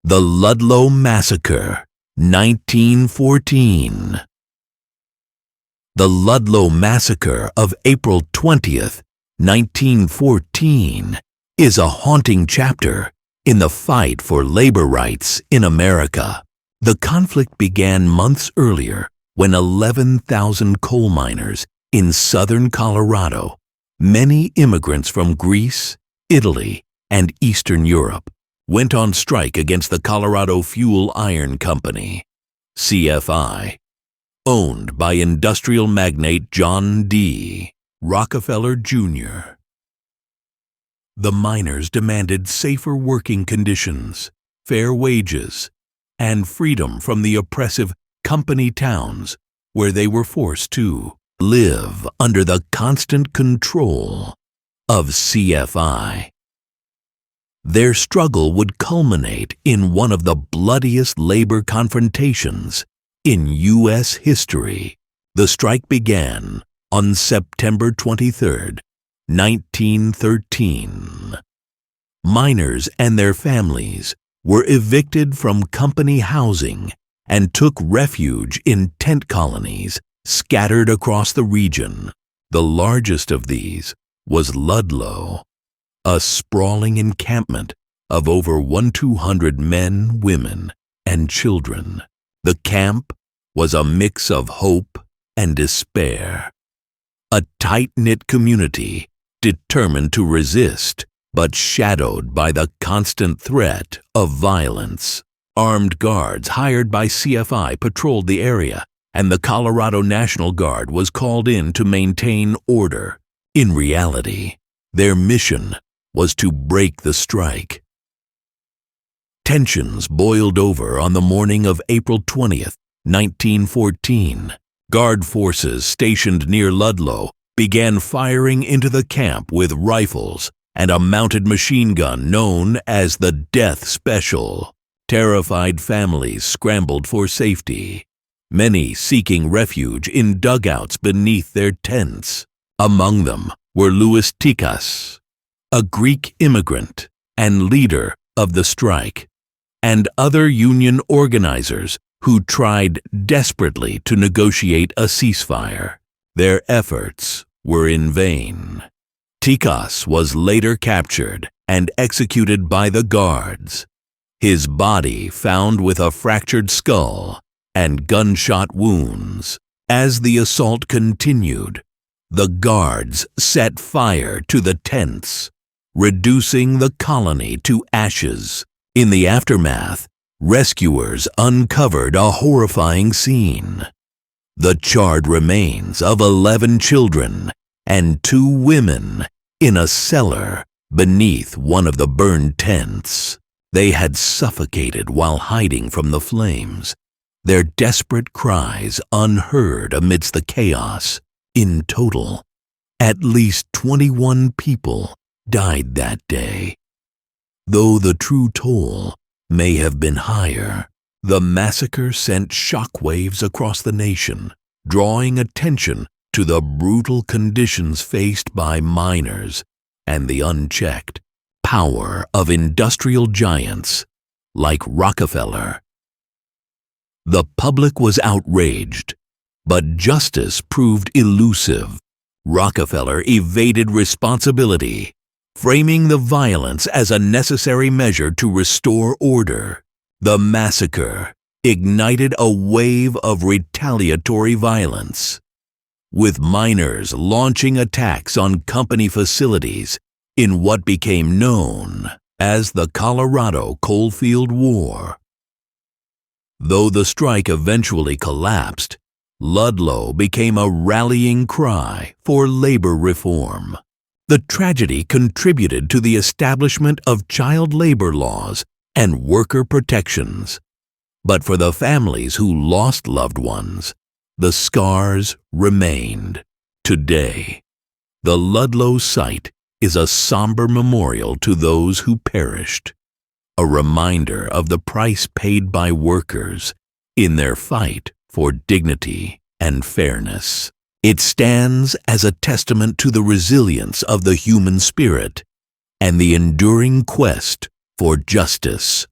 The Ludlow Massacre, 1914. The Ludlow Massacre of April 20th, 1914, is a haunting chapter in the fight for labor rights in America. The conflict began months earlier when 11,000 coal miners in southern Colorado, many immigrants from Greece, Italy, and Eastern Europe, went on strike against the Colorado Fuel Iron Company, CF&I, owned by industrial magnate John D. Rockefeller Jr. The miners demanded safer working conditions, fair wages, and freedom from the oppressive company towns where they were forced to live under the constant control of CF&I. Their struggle would culminate in one of the bloodiest labor confrontations in U.S. history. The strike began on September 23, 1913. Miners and their families were evicted from company housing and took refuge in tent colonies scattered across the region. The largest of these was Ludlow, a sprawling encampment of over 1,200 men, women, and children. The camp was a mix of hope and despair. A tight-knit community determined to resist, but shadowed by the constant threat of violence. Armed guards hired by CF&I patrolled the area, and the Colorado National Guard was called in to maintain order. In reality, their mission was to break the strike. Tensions boiled over on the morning of April 20th, 1914. Guard forces stationed near Ludlow began firing into the camp with rifles and a mounted machine gun known as the Death Special. Terrified families scrambled for safety, many seeking refuge in dugouts beneath their tents. Among them were Tikas, a Greek immigrant and leader of the strike, and other union organizers who tried desperately to negotiate a ceasefire. Their efforts were in vain. Tikas was later captured and executed by the guards, his body found with a fractured skull and gunshot wounds. As the assault continued, the guards set fire to the tents, reducing the colony to ashes. In the aftermath, rescuers uncovered a horrifying scene: the charred remains of 11 children and 2 women in a cellar beneath one of the burned tents. They had suffocated while hiding from the flames, their desperate cries unheard amidst the chaos. In total, at least 21 people died that day. Though the true toll may have been higher, the massacre sent shockwaves across the nation, drawing attention to the brutal conditions faced by miners and the unchecked power of industrial giants like Rockefeller. The public was outraged, but justice proved elusive. Rockefeller evaded responsibility, framing the violence as a necessary measure to restore order. The massacre ignited a wave of retaliatory violence, with miners launching attacks on company facilities in what became known as the Colorado Coalfield War. Though the strike eventually collapsed, Ludlow became a rallying cry for labor reform. The tragedy contributed to the establishment of child labor laws and worker protections. But for the families who lost loved ones, the scars remained. Today, the Ludlow site is a somber memorial to those who perished, a reminder of the price paid by workers in their fight for dignity and fairness. It stands as a testament to the resilience of the human spirit and the enduring quest for justice.